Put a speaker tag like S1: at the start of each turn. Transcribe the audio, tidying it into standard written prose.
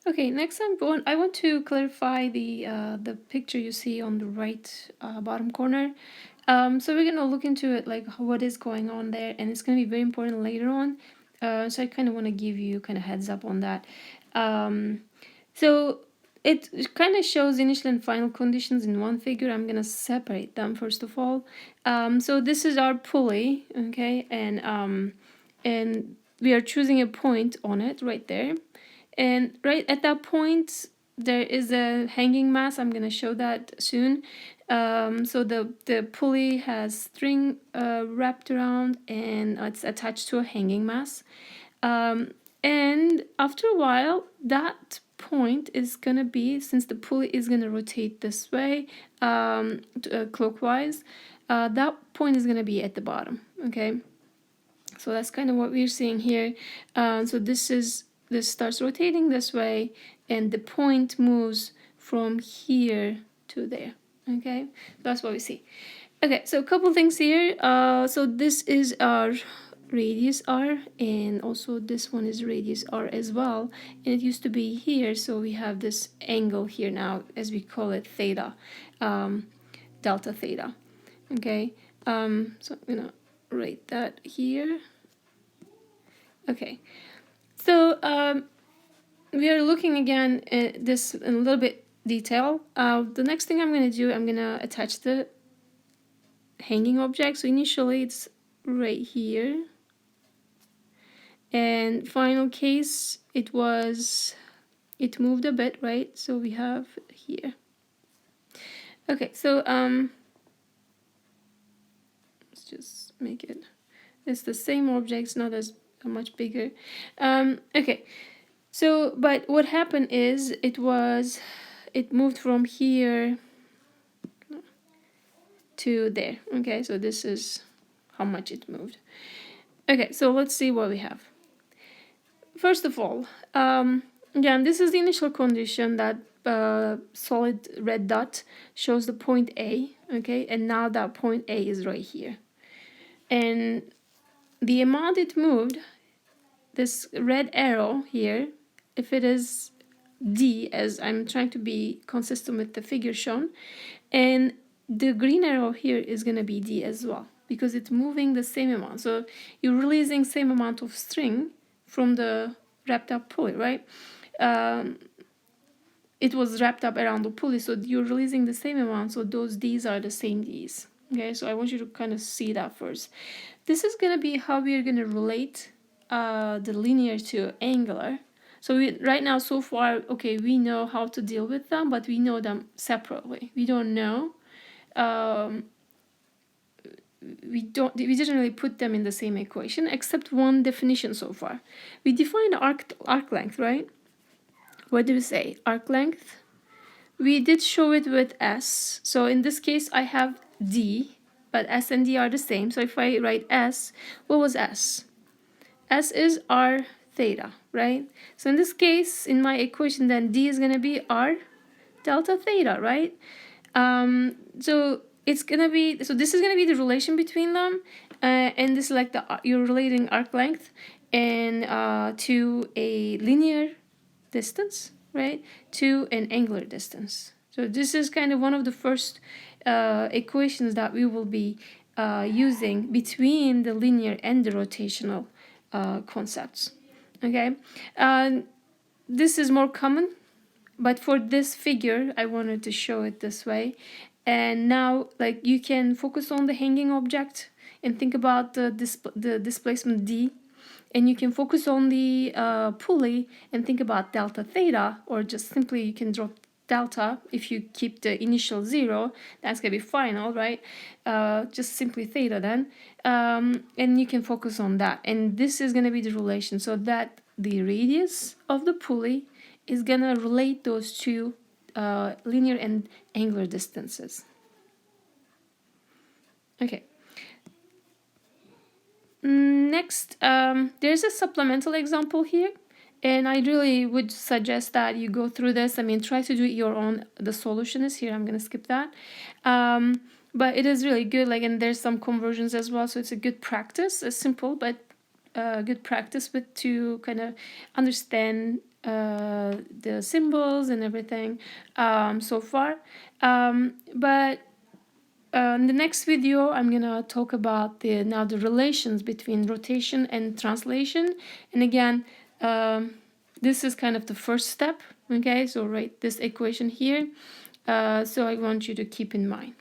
S1: Okay, next I want to clarify the picture you see on the right bottom corner. So we're gonna look into it, like what is going on there, and it's gonna be very important later on. So I kind of want to give you kind of heads up on that. So it kind of shows initial and final conditions in one figure. I'm gonna separate them first of all. So this is our pulley, okay, and we are choosing a point on it right there. And right at that point, there is a hanging mass. I'm gonna show that soon. So the pulley has string wrapped around, and it's attached to a hanging mass. And after a while, that point is gonna be, since the pulley is gonna rotate this way, clockwise, that point is gonna be at the bottom. Okay, so that's kind of what we're seeing here. So this starts rotating this way, and the point moves from here to there. Okay, that's what we see. Okay, so a couple things here. So this is our radius r, and also this one is radius r as well, and it used to be here, so we have this angle here now, as we call it, theta, delta theta. Okay, so I'm gonna write that here. Okay, so we are looking again at this in a little bit detail. The next thing I'm going to do, I'm going to attach the hanging object. So initially it's right here, and final case it moved a bit, right? So we have here. Okay, so let's just make it's the same object, it's not as much bigger. Okay, so but what happened is it moved from here to there. Okay, so this is how much it moved. Okay, so let's see what we have. First of all, again, this is the initial condition that solid red dot shows the point A. Okay, and now that point A is right here, and the amount it moved, this red arrow here, if it is D, as I'm trying to be consistent with the figure shown, and the green arrow here is going to be D as well, because it's moving the same amount. So you're releasing same amount of string from the wrapped up pulley, right? It was wrapped up around the pulley, so you're releasing the same amount, so those D's are the same D's. Okay, so I want you to kind of see that first. This is going to be how we are going to relate the linear to angular. So right now, so far, okay, we know how to deal with them, but we know them separately. We don't know. We didn't really put them in the same equation, except one definition so far. We defined arc length, right? What do we say? Arc length. We did show it with S. So in this case, I have D, but S and D are the same. So if I write S, what was S? S is R theta, right? So in this case, in my equation, then D is going to be R delta theta, right? So it's going to be, so this is going to be the relation between them. And this is like you're relating arc length and to a linear distance, right, to an angular distance. So this is kind of one of the first equations that we will be using between the linear and the rotational concepts. Okay, this is more common, but for this figure I wanted to show it this way. And now, like, you can focus on the hanging object and think about the displacement D, and you can focus on the pulley and think about delta theta, or just simply you can drop delta if you keep the initial 0. That's gonna be final, right? Just simply theta then, and you can focus on that, and this is gonna be the relation, so that the radius of the pulley is gonna relate those two linear and angular distances. Okay. Next, there's a supplemental example here, and I really would suggest that you go through this. I mean, try to do it your own. The solution is here. I'm going to skip that. But it is really good, like, and there's some conversions as well, so it's a good practice. It's simple, but good practice with to kind of understand the symbols and everything so far. But in the next video, I'm gonna talk about the relations between rotation and translation. And again, this is kind of the first step. Okay, so write this equation here. So I want you to keep in mind.